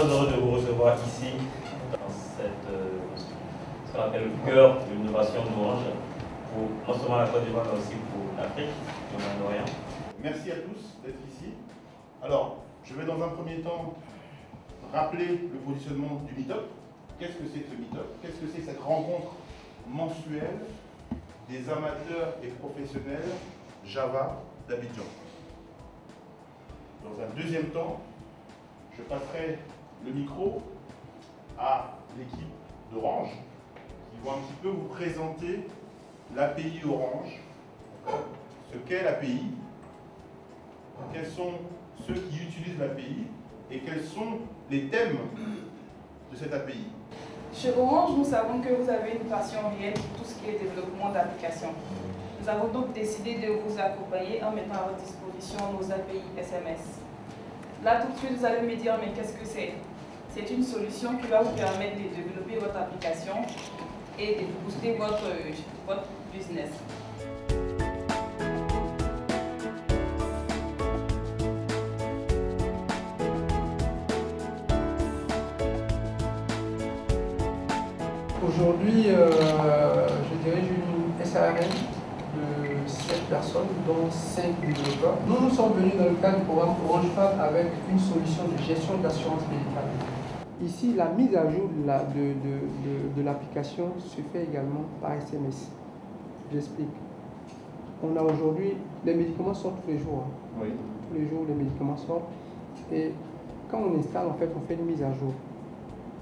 très heureux de vous recevoir ici, dans ce qu'on appelle le cœur de l'innovation d'Orange, pour non seulement la Côte d'Ivoire, mais aussi pour l'Afrique, le Moyen-Orient. Merci à tous d'être ici. Alors, je vais dans un premier temps rappeler le positionnement du Meetup. Qu'est-ce que c'est que ce Meetup? Qu'est-ce que c'est que cette rencontre mensuelle des amateurs et professionnels Java d'Abidjan? Dans un deuxième temps, je passerai le micro à l'équipe d'Orange qui vont un petit peu vous présenter l'API Orange, ce qu'est l'API, quels sont ceux qui utilisent l'API et quels sont les thèmes de cette API. Chez Orange, nous savons que vous avez une passion réelle pour tout ce qui est développement d'applications. Nous avons donc décidé de vous accompagner en mettant à votre disposition nos API SMS. Là, tout de suite, vous allez me dire, mais qu'est-ce que c'est? C'est une solution qui va vous permettre de développer votre application et de booster votre business. Aujourd'hui, je dirige une SARL de 7 personnes, dont 5 développeurs. Nous sommes venus dans le cadre du programme Orange Fab avec une solution de gestion d'assurance médicale. Ici, la mise à jour de l'application se fait également par SMS. J'explique. On a aujourd'hui, les médicaments sortent tous les jours. Oui. Tous les jours, les médicaments sortent. Et quand on installe, en fait, on fait une mise à jour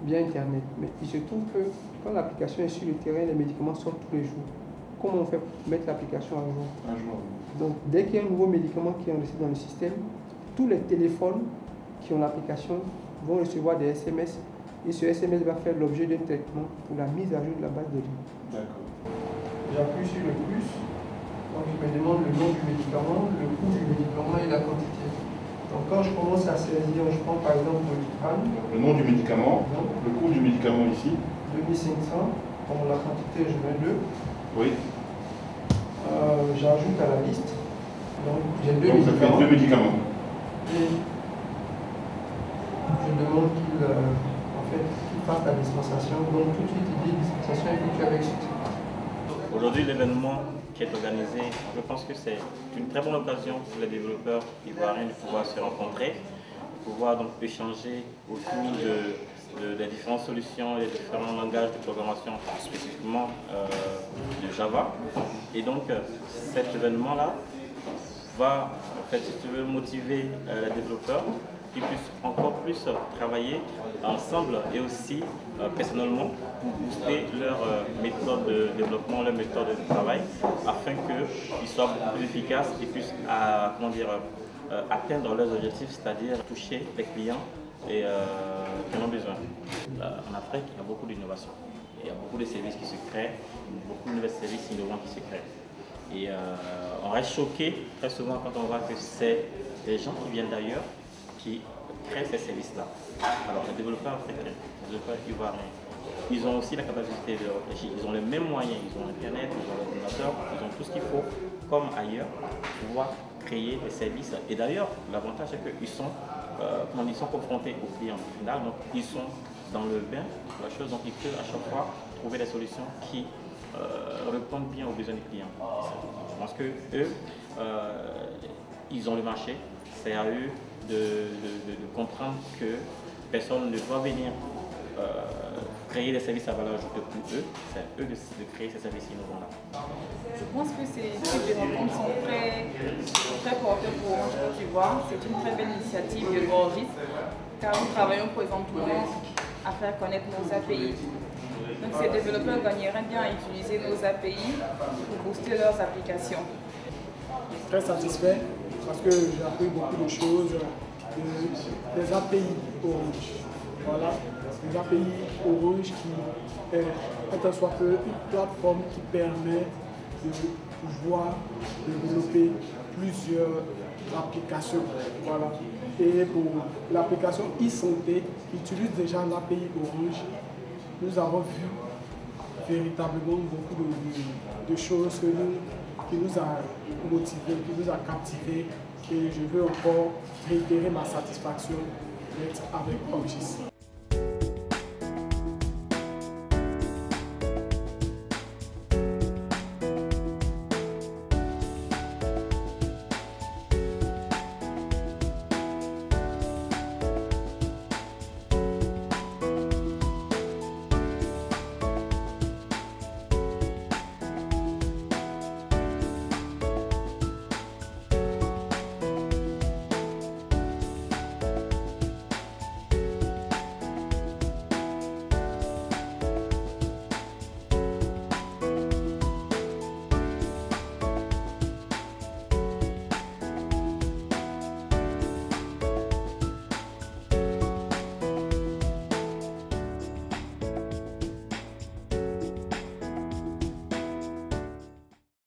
via Internet. Mais il se trouve que quand l'application est sur le terrain, les médicaments sortent tous les jours. Comment on fait pour mettre l'application à jour? Un jour. Donc, dès qu'il y a un nouveau médicament qui est enregistré dans le système, tous les téléphones qui ont l'application vont recevoir des SMS et ce SMS va faire l'objet d'un traitement pour la mise à jour de la base de données. D'accord. J'appuie sur le plus, donc je me demande le nom du médicament, le coût du médicament et la quantité. Donc quand je commence à saisir, je prends par exemple le Liprane. Le nom du médicament, le coût du médicament ici. 2500, comme la quantité je mets 2. Oui. J'ajoute à la liste. Donc j'ai deux Donc ça médicaments. fait 2 médicaments. Et je demande qu'il fasse la dispensation. Donc tout de suite il dit dispensation effectuée avec succès. Aujourd'hui, l'événement qui est organisé, je pense que c'est une très bonne occasion pour les développeurs ivoiriens de pouvoir se rencontrer, de pouvoir donc échanger autour des différentes solutions et des différents langages de programmation, spécifiquement de Java. Et donc, cet événement-là va, en fait, si tu veux, motiver les développeurs qui puissent encore plus travailler ensemble et aussi personnellement pour booster leur méthode de développement, leur méthode de travail, afin qu'ils soient beaucoup plus efficaces et puissent atteindre leurs objectifs, c'est-à-dire toucher les clients et qui en ont besoin. En Afrique, il y a beaucoup d'innovation. Il y a beaucoup de services qui se créent, beaucoup de nouveaux services innovants qui se créent. Et on reste choqué très souvent quand on voit que c'est des gens qui viennent d'ailleurs qui créent ces services-là. Alors les développeurs africains, les développeurs ivoiriens, ils ont aussi la capacité de réfléchir, ils ont les mêmes moyens, ils ont Internet, ils ont l'ordinateur, ils ont tout ce qu'il faut, comme ailleurs, pour pouvoir créer des services. Et d'ailleurs, l'avantage c'est qu'ils sont, ils sont confrontés aux clients final, donc ils sont dans le bain de la chose, donc ils peuvent à chaque fois trouver des solutions qui répondent bien aux besoins des clients. Je pense que eux, ils ont le marché, c'est à eux de comprendre que personne ne doit venir créer des services à valeur ajoutée pour eux, c'est à eux de créer ces services innovants-là. Je pense que ces types de rencontres sont très porteurs pour Orange Côte d'Ivoire. C'est une très belle initiative de Gorgis, car nous travaillons présentement à faire connaître nos API. Donc ces développeurs gagneraient bien à utiliser nos API pour booster leurs applications. Très satisfait parce que j'ai appris beaucoup de choses des API Orange. Voilà, les API Orange qui est en soit peu une plateforme qui permet de pouvoir développer plusieurs applications. Voilà. Et pour l'application e-santé qui utilise déjà l'API Orange, nous avons vu véritablement beaucoup de choses qui nous a motivés, qui nous a captivés. Et je veux encore réitérer ma satisfaction faite avec Origis.